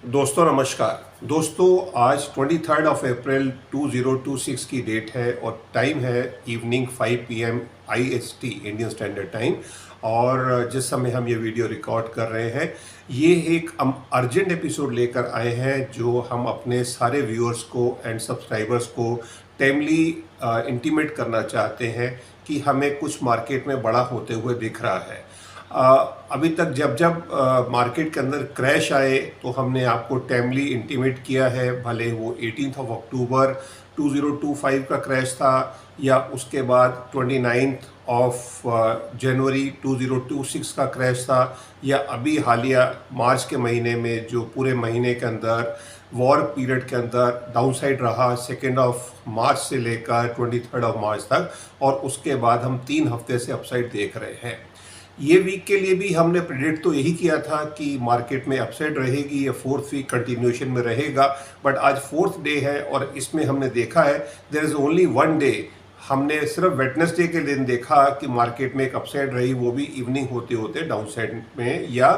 दोस्तों नमस्कार। दोस्तों आज 23 अप्रैल 2026 की डेट है और टाइम है evening 5 PM IST Indian standard time. और जिस समय हम ये वीडियो रिकॉर्ड कर रहे हैं ये एक हम अर्जेंट एपिसोड लेकर आए हैं जो हम अपने सारे व्यूअर्स को एंड सब्सक्राइबर्स को टाइमली इंटीमेट करना चाहते हैं कि हमें कुछ मार्केट में बड़ा होते हुए दिख रहा है। अभी तक जब जब मार्केट के अंदर क्रैश आए तो हमने आपको टाइमली इंटीमेट किया है, भले वो 18 अक्टूबर 2025 का क्रैश था या उसके बाद 29 जनवरी 2026 का क्रैश था या अभी हालिया मार्च के महीने में जो पूरे महीने के अंदर वॉर पीरियड के अंदर डाउनसाइड रहा 2 मार्च से लेकर 23 मार्च तक, और उसके बाद हम 3 हफ्ते से अपसाइड देख रहे हैं। ये वीक के लिए भी हमने प्रेडिक्ट तो यही किया था कि मार्केट में अपसाइड रहेगी या फोर्थ वीक कंटिन्यूएशन में रहेगा, बट आज फोर्थ डे है और इसमें हमने देखा है there is only one day. हमने सिर्फ वेडनेसडे के दिन देखा कि मार्केट में एक अपसाइड रही, वो भी इवनिंग होते होते डाउनसाइड में या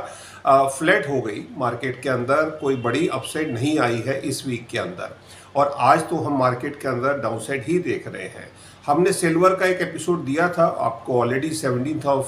फ्लैट हो गई। मार्केट के अंदर कोई बड़ी अपसाइड नहीं आई है इस वीक के अंदर, और आज तो हम मार्केट के अंदर डाउनसाइड ही देख रहे हैं। हमने सिल्वर का एक एपिसोड दिया था आपको ऑलरेडी 17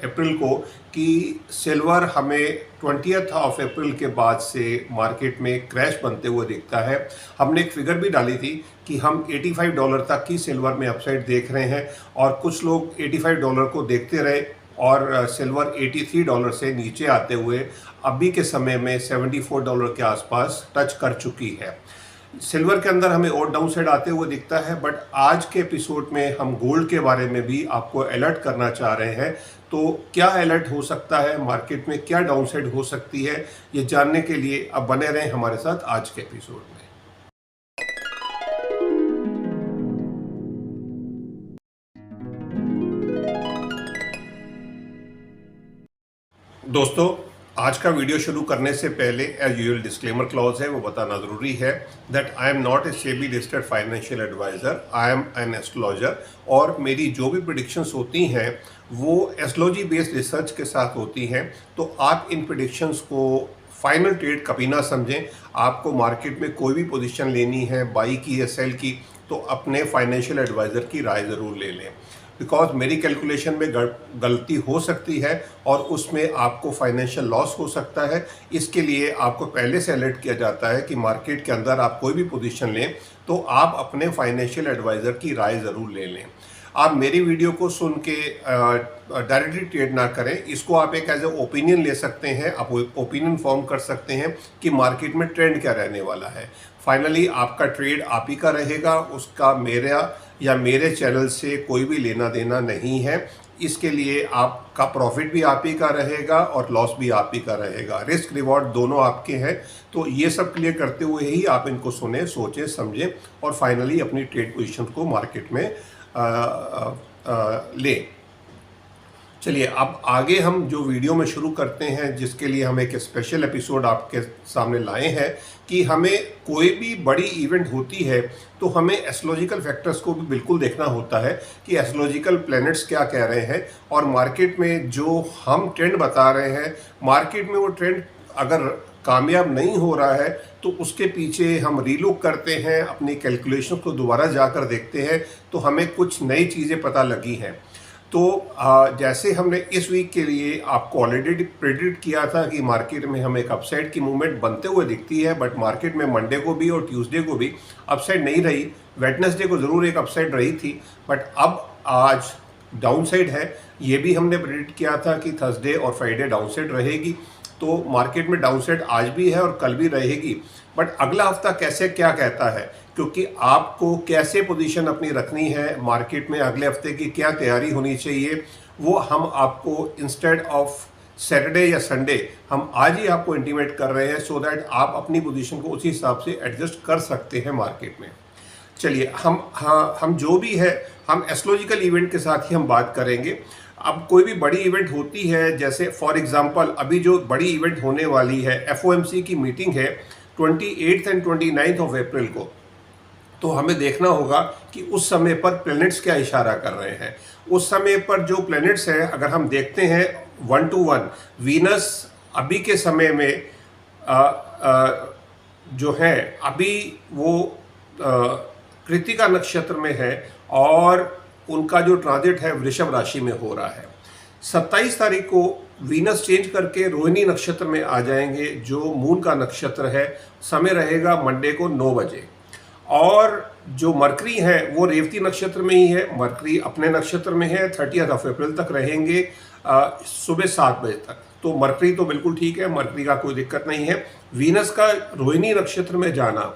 अप्रैल को कि सिल्वर हमें 20 अप्रैल के बाद से मार्केट में क्रैश बनते हुए दिखता है। हमने एक फिगर भी डाली थी कि हम $85 तक की सिल्वर में अपसाइड देख रहे हैं, और कुछ लोग $85 को देखते रहे और सिल्वर $83 से नीचे आते हुए अभी के समय में $74 के आसपास टच कर चुकी है। सिल्वर के अंदर हमें और डाउन साइड आते हुए दिखता है, बट आज के एपिसोड में हम गोल्ड के बारे में भी आपको अलर्ट करना चाह रहे हैं। तो क्या अलर्ट हो सकता है, मार्केट में क्या डाउन साइड हो सकती है, ये जानने के लिए अब बने रहें हमारे साथ आज के एपिसोड में। दोस्तों आज का वीडियो शुरू करने से पहले एज यूजुअल डिस्क्लेमर क्लॉज है, वो बताना ज़रूरी है that I am not a SEBI listed financial adviser, I am an astrologer, और मेरी जो भी प्रेडिक्शंस होती हैं वो एस्ट्रोलॉजी बेस्ड रिसर्च के साथ होती हैं। तो आप इन प्रेडिक्शंस को फाइनल ट्रेड कभी ना समझें। आपको मार्केट में कोई भी पोजीशन लेनी है बाई की या सेल की तो अपने फाइनेंशियल एडवाइज़र की राय ज़रूर ले लें, बिकॉज मेरी कैलकुलेशन में गलती हो सकती है और उसमें आपको फाइनेंशियल लॉस हो सकता है। इसके लिए आपको पहले से अलर्ट किया जाता है कि मार्केट के अंदर आप कोई भी पोजीशन लें तो आप अपने फाइनेंशियल एडवाइज़र की राय ज़रूर ले लें। आप मेरी वीडियो को सुन के डायरेक्टली ट्रेड ना करें, इसको आप एक एज ए ओपिनियन ले सकते हैं, आप ओपिनियन फॉर्म कर सकते हैं कि मार्केट में ट्रेंड क्या रहने वाला है। फाइनली आपका ट्रेड आप ही का रहेगा, उसका मेरा या मेरे चैनल से कोई भी लेना देना नहीं है। इसके लिए आपका प्रॉफिट भी आप ही का रहेगा और लॉस भी आप ही का रहेगा, रिस्क रिवॉर्ड दोनों आपके हैं। तो ये सब क्लियर करते हुए ही आप इनको सुने, सोचें, समझें और फाइनली अपनी ट्रेड पोजीशन को मार्केट में ले। चलिए अब आगे हम जो वीडियो में शुरू करते हैं, जिसके लिए हम एक स्पेशल एपिसोड आपके सामने लाए हैं कि हमें कोई भी बड़ी इवेंट होती है तो हमें एस्ट्रोलॉजिकल फैक्टर्स को भी बिल्कुल देखना होता है कि एस्ट्रोलॉजिकल प्लैनेट्स क्या कह रहे हैं, और मार्केट में जो हम ट्रेंड बता रहे हैं मार्केट में वो ट्रेंड अगर कामयाब नहीं हो रहा है तो उसके पीछे हम रीलुक करते हैं, अपनी कैलकुलेशन को दोबारा जाकर देखते हैं तो हमें कुछ नई चीज़ें पता लगी हैं। तो जैसे हमने इस वीक के लिए आपको ऑलरेडी प्रेडिक्ट किया था कि मार्केट में हमें एक अपसाइड की मूवमेंट बनते हुए दिखती है, बट मार्केट में मंडे को भी और ट्यूसडे को भी अपसाइड नहीं रही। वेडनेसडे को ज़रूर एक अपसाइड रही थी, बट अब आज डाउनसाइड है। ये भी हमने प्रेडिक्ट किया था कि थर्सडे और फ्राइडे डाउनसाइड रहेगी। तो मार्केट में डाउनसाइड आज भी है और कल भी रहेगी, बट अगला हफ्ता कैसे क्या कहता है, क्योंकि आपको कैसे पोजीशन अपनी रखनी है मार्केट में, अगले हफ्ते की क्या तैयारी होनी चाहिए, वो हम आपको इंस्टेड ऑफ सैटरडे या संडे हम आज ही आपको इंटीमेट कर रहे हैं, सो दैट आप अपनी पोजीशन को उसी हिसाब से एडजस्ट कर सकते हैं मार्केट में। चलिए हम जो भी है हम एस्ट्रोलॉजिकल इवेंट के साथ ही हम बात करेंगे। अब कोई भी बड़ी इवेंट होती है, जैसे फॉर एग्जांपल अभी जो बड़ी इवेंट होने वाली है FOMC की मीटिंग है 28 एंड 29 अप्रैल को, तो हमें देखना होगा कि उस समय पर प्लैनेट्स क्या इशारा कर रहे हैं। उस समय पर जो प्लैनेट्स हैं अगर हम देखते हैं 1 to 1, वीनस अभी के समय में जो है अभी वो कृत्तिका नक्षत्र में है और उनका जो ट्रांजिट है वृषभ राशि में हो रहा है। 27 तारीख को वीनस चेंज करके रोहिणी नक्षत्र में आ जाएंगे जो मून का नक्षत्र है। समय रहेगा मंडे को 9 बजे। और जो मरकरी है वो रेवती नक्षत्र में ही है। मरकरी अपने नक्षत्र में है, 30 अप्रैल तक रहेंगे सुबह 7 बजे तक। तो मरकरी तो बिल्कुल ठीक है, मरकरी का कोई दिक्कत नहीं है। वीनस का रोहिणी नक्षत्र में जाना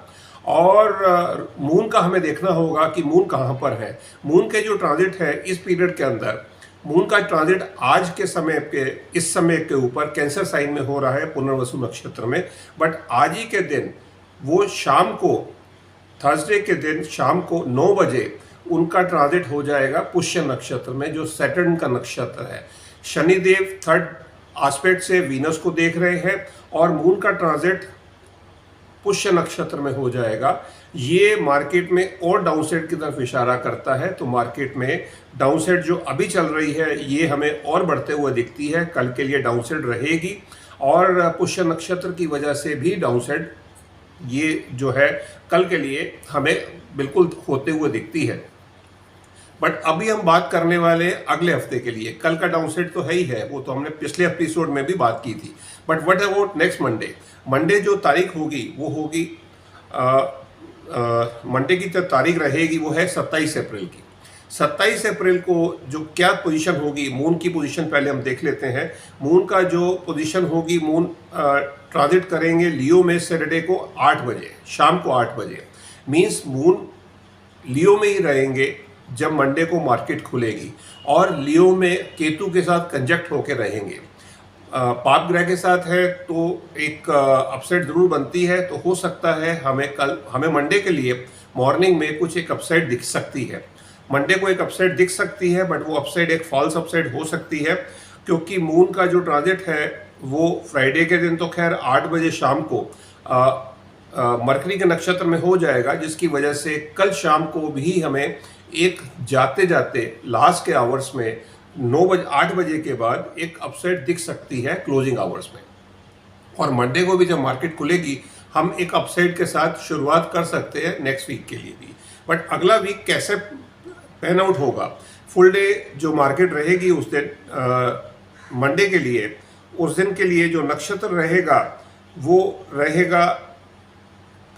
और मून का हमें देखना होगा कि मून कहाँ पर है। मून के जो ट्रांजिट है इस पीरियड के अंदर, मून का ट्रांजिट आज के समय पे इस समय के ऊपर कैंसर साइन में हो रहा है पुनर्वसु नक्षत्र में। बट आज ही के दिन वो शाम को, थर्सडे के दिन शाम को 9 बजे उनका ट्रांजिट हो जाएगा पुष्य नक्षत्र में जो सैटर्न का नक्षत्र है। शनिदेव थर्ड एस्पेक्ट से वीनस को देख रहे हैं और मून का ट्रांजिट पुष्य नक्षत्र में हो जाएगा। ये मार्केट में और डाउनसाइड की तरफ इशारा करता है। तो मार्केट में डाउनसाइड जो अभी चल रही है ये हमें और बढ़ते हुए दिखती है, कल के लिए डाउनसाइड रहेगी और पुष्य नक्षत्र की वजह से भी डाउनसाइड ये जो है कल के लिए हमें बिल्कुल होते हुए दिखती है। बट अभी हम बात करने वाले अगले हफ्ते के लिए। कल का डाउनसाइड तो है ही है, वो तो हमने पिछले एपिसोड में भी बात की थी। But what about next Monday? Monday जो तारीख होगी वो होगी मंडे की जो तारीख रहेगी वो है 27 अप्रैल की। 27 अप्रैल को जो क्या पोजीशन होगी, मून की पोजीशन पहले हम देख लेते हैं। मून का जो पोजीशन होगी, मून ट्रांजिट करेंगे लियो में सैटरडे को 8 बजे, शाम को 8 बजे। मीन्स मून लियो में ही रहेंगे जब मंडे को मार्केट खुलेगी और लियो में केतु के साथ कंजक्ट होकर रहेंगे। पाप ग्रह के साथ है तो एक अपसाइड जरूर बनती है। तो हो सकता है हमें मंडे के लिए मॉर्निंग में कुछ एक अपसाइड दिख सकती है। मंडे को एक अपसाइड दिख सकती है, बट वो अपसाइड एक फॉल्स अपसाइड हो सकती है क्योंकि मून का जो ट्रांजिट है वो फ्राइडे के दिन तो खैर 8 बजे शाम को मरकरी के नक्षत्र में हो जाएगा, जिसकी वजह से कल शाम को भी हमें एक जाते जाते लास्ट के आवर्स में 8 बजे के बाद एक अपसाइड दिख सकती है क्लोजिंग आवर्स में। और मंडे को भी जब मार्केट खुलेगी हम एक अपसाइड के साथ शुरुआत कर सकते हैं नेक्स्ट वीक के लिए भी। बट अगला वीक कैसे पैन आउट होगा, फुल डे जो मार्केट रहेगी उस दिन मंडे के लिए, उस दिन के लिए जो नक्षत्र रहेगा वो रहेगा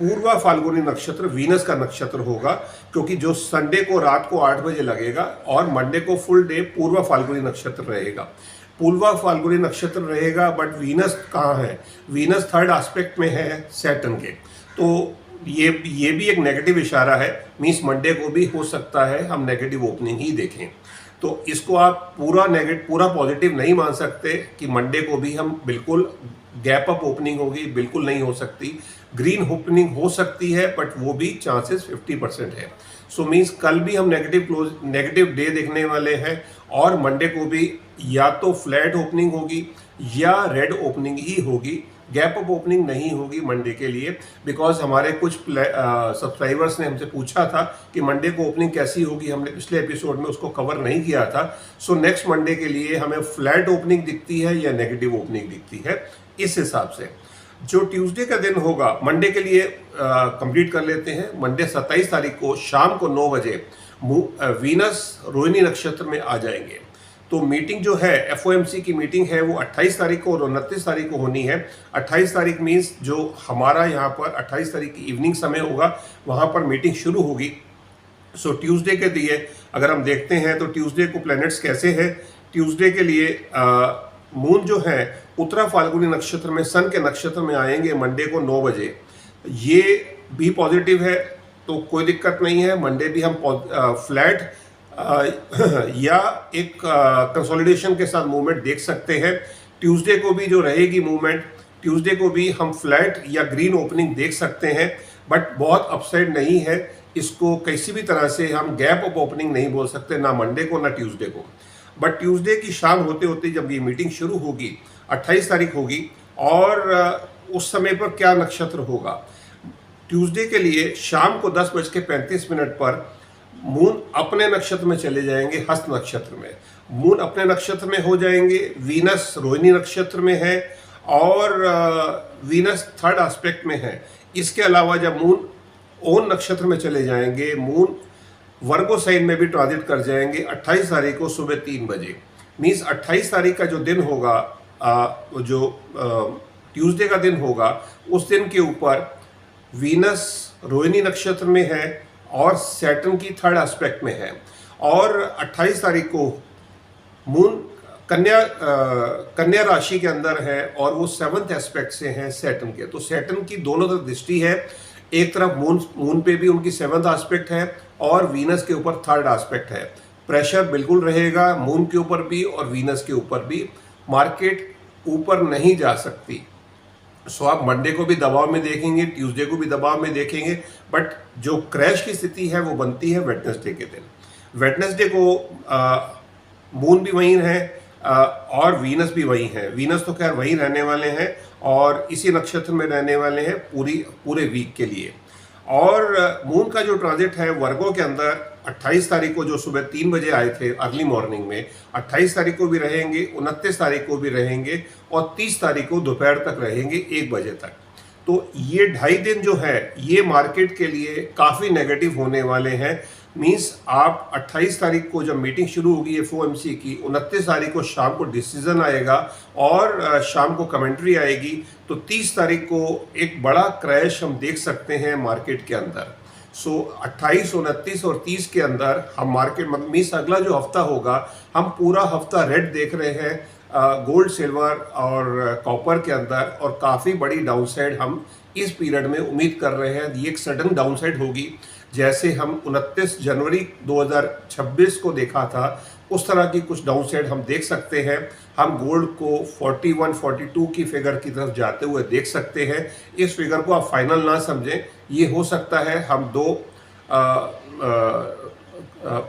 पूर्वा फाल्गुनी नक्षत्र, वीनस का नक्षत्र होगा क्योंकि जो संडे को रात को 8 बजे लगेगा और मंडे को फुल डे पूर्वा फाल्गुनी नक्षत्र रहेगा। पूर्वा फाल्गुनी नक्षत्र रहेगा बट वीनस कहाँ है? वीनस थर्ड एस्पेक्ट में है सैटर्न के। तो ये भी एक नेगेटिव इशारा है। मीन्स मंडे को भी हो सकता है हम नेगेटिव ओपनिंग ही देखें। तो इसको आप पूरा पॉजिटिव नहीं मान सकते कि मंडे को भी हम बिल्कुल गैप अप ओपनिंग होगी, बिल्कुल नहीं हो सकती। ग्रीन ओपनिंग हो सकती है बट वो भी चांसेस 50% है। सो मीन्स कल भी हम नेगेटिव डे देखने वाले हैं और मंडे को भी या तो फ्लैट ओपनिंग होगी या रेड ओपनिंग ही होगी। गैप अप ओपनिंग नहीं होगी मंडे के लिए, बिकॉज हमारे कुछ सब्सक्राइबर्स ने हमसे पूछा था कि मंडे को ओपनिंग कैसी होगी। हमने पिछले एपिसोड में उसको कवर नहीं किया था। सो नेक्स्ट मंडे के लिए हमें फ्लैट ओपनिंग दिखती है या नेगेटिव ओपनिंग दिखती है। इस हिसाब से जो ट्यूसडे का दिन होगा, मंडे के लिए कंप्लीट कर लेते हैं। मंडे 27 तारीख को शाम को 9 बजे वीनस रोहिणी नक्षत्र में आ जाएंगे। तो मीटिंग जो है FOMC की मीटिंग है वो 28 तारीख को और 29 तारीख को होनी है। 28 तारीख मीन्स जो हमारा यहाँ पर 28 तारीख की इवनिंग समय होगा वहाँ पर मीटिंग शुरू होगी। सो ट्यूसडे के लिए अगर हम देखते हैं तो ट्यूसडे को प्लैनेट्स कैसे हैं। ट्यूसडे के लिए मून जो है उत्तरा फाल्गुनी नक्षत्र में सन के नक्षत्र में आएंगे मंडे को 9 बजे। ये भी पॉजिटिव है तो कोई दिक्कत नहीं है। मंडे भी हम फ्लैट या एक कंसोलिडेशन के साथ मूवमेंट देख सकते हैं। ट्यूसडे को भी जो रहेगी मूवमेंट, ट्यूसडे को भी हम फ्लैट या ग्रीन ओपनिंग देख सकते हैं बट बहुत अपसाइड नहीं है। इसको किसी भी तरह से हम गैप अप ओपनिंग नहीं बोल सकते, ना मंडे को ना ट्यूसडे को। बट ट्यूसडे की शाम होते होते जब ये मीटिंग शुरू होगी 28 तारीख होगी और उस समय पर क्या नक्षत्र होगा। ट्यूसडे के लिए शाम को 10:35 पर मून अपने नक्षत्र में चले जाएंगे, हस्त नक्षत्र में। मून अपने नक्षत्र में हो जाएंगे, वीनस रोहिणी नक्षत्र में है और वीनस थर्ड एस्पेक्ट में है। इसके अलावा जब मून ओन नक्षत्र में चले जाएंगे, मून वर्गो साइन में भी ट्रांजिट कर जाएंगे 28 तारीख को सुबह 3 बजे। मीन्स 28 तारीख का जो दिन होगा, जो ट्यूसडे का दिन होगा, उस दिन के ऊपर वीनस रोहिणी नक्षत्र में है और सैटर्न की थर्ड एस्पेक्ट में है। और 28 तारीख को मून कन्या राशि के अंदर है और वो 7th एस्पेक्ट से है सैटर्न के। तो सैटर्न की दोनों तरफ दृष्टि है, एक तरफ मून पे भी उनकी 7th एस्पेक्ट है और वीनस के ऊपर थर्ड एस्पेक्ट है। प्रेशर बिल्कुल रहेगा मून के ऊपर भी और वीनस के ऊपर भी। मार्केट ऊपर नहीं जा सकती। सो आप मंडे को भी दबाव में देखेंगे, ट्यूसडे को भी दबाव में देखेंगे, बट जो क्रैश की स्थिति है वो बनती है वेडनेसडे के दिन। वेडनेसडे को मून भी वहीं है और वीनस भी वहीं है। वीनस तो खैर वहीं रहने वाले हैं और इसी नक्षत्र में रहने वाले हैं पूरे वीक के लिए। और मून का जो ट्रांजिट है वर्गो के अंदर 28 तारीख को जो सुबह 3 बजे आए थे अर्ली मॉर्निंग में, 28 तारीख को भी रहेंगे, 29 तारीख को भी रहेंगे और 30 तारीख को दोपहर तक रहेंगे 1 बजे तक। तो ये 2.5 दिन जो है ये मार्केट के लिए काफ़ी नेगेटिव होने वाले हैं। मीन्स आप 28 तारीख को जब मीटिंग शुरू होगी एफओएमसी की, 29 तारीख को शाम को डिसीजन आएगा और शाम को कमेंट्री आएगी, तो 30 तारीख को एक बड़ा क्रैश हम देख सकते हैं मार्केट के अंदर। सो 28, 29 और 30 के अंदर हम मार्केट मीन्स अगला जो हफ्ता होगा हम पूरा हफ्ता रेड देख रहे हैं गोल्ड, सिल्वर और कॉपर के अंदर, और काफ़ी बड़ी डाउनसाइड हम इस पीरियड में उम्मीद कर रहे हैं। ये एक सडन डाउनसाइड होगी, जैसे हम 29 जनवरी 2026 को देखा था उस तरह की कुछ डाउनसाइड हम देख सकते हैं। हम गोल्ड को 41, 42 की फिगर की तरफ जाते हुए देख सकते हैं। इस फिगर को आप फाइनल ना समझें, ये हो सकता है हम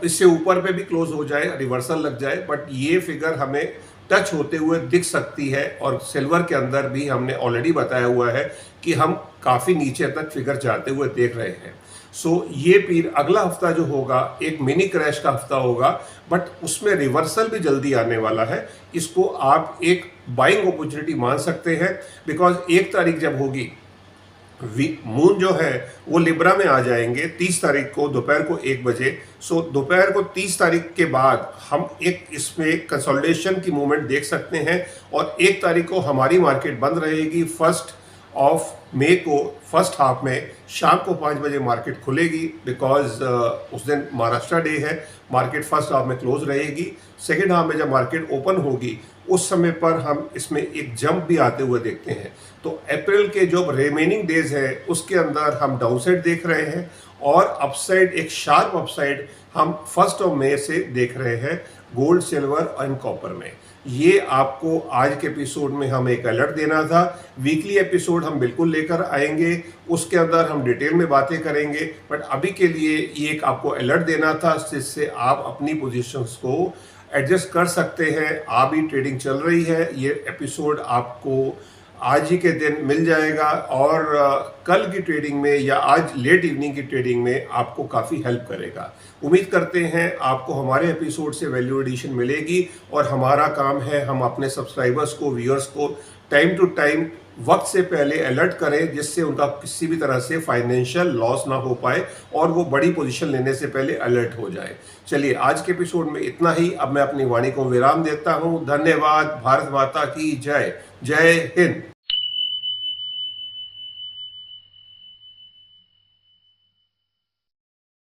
इससे ऊपर पे भी क्लोज हो जाए, रिवर्सल लग जाए, बट ये फिगर हमें टच होते हुए दिख सकती है। और सिल्वर के अंदर भी हमने ऑलरेडी बताया हुआ है कि हम काफ़ी नीचे तक फिगर जाते हुए देख रहे हैं। सो ये अगला हफ्ता जो होगा एक मिनी क्रैश का हफ्ता होगा, बट उसमें रिवर्सल भी जल्दी आने वाला है। इसको आप एक बाइंग अपॉर्चुनिटी मान सकते हैं, बिकॉज 1 तारीख जब होगी मून जो है वो लिब्रा में आ जाएंगे 30 तारीख को दोपहर को 1 बजे। सो दोपहर को 30 तारीख के बाद हम एक इसमें कंसोलिडेशन की मूवमेंट देख सकते हैं और 1 तारीख को हमारी मार्केट बंद रहेगी। 1 मई को फर्स्ट हाफ में शाम को 5 बजे मार्केट खुलेगी, बिकॉज उस दिन महाराष्ट्र डे है। मार्केट फर्स्ट हाफ में क्लोज रहेगी। सेकेंड हाफ में जब मार्केट ओपन होगी उस समय पर हम इसमें एक जंप भी आते हुए देखते हैं। तो अप्रैल के जो रिमेनिंग डेज है उसके अंदर हम डाउनसाइड देख रहे हैं और अपसाइड, एक शार्प अपसाइड हम 1 मई से देख रहे हैं गोल्ड, सिल्वर एंड कॉपर में। ये आपको आज के एपिसोड में हम एक अलर्ट देना था। वीकली एपिसोड हम बिल्कुल लेकर आएंगे, उसके अंदर हम डिटेल में बातें करेंगे, बट अभी के लिए ये एक आपको अलर्ट देना था जिससे आप अपनी पोजीशंस को एडजस्ट कर सकते हैं। आप ही ट्रेडिंग चल रही है, ये एपिसोड आपको आज ही के दिन मिल जाएगा और कल की ट्रेडिंग में या आज लेट इवनिंग की ट्रेडिंग में आपको काफ़ी हेल्प करेगा। उम्मीद करते हैं आपको हमारे एपिसोड से वैल्यू एडिशन मिलेगी और हमारा काम है हम अपने सब्सक्राइबर्स को, व्यूअर्स को टाइम टू टाइम वक्त से पहले अलर्ट करें, जिससे उनका किसी भी तरह से फाइनेंशियल लॉस ना हो पाए और वो बड़ी पोजीशन लेने से पहले अलर्ट हो जाए। चलिए आज के एपिसोड में इतना ही। अब मैं अपनी वाणी को विराम देता हूँ। धन्यवाद। भारत माता की जय। जय हिंद।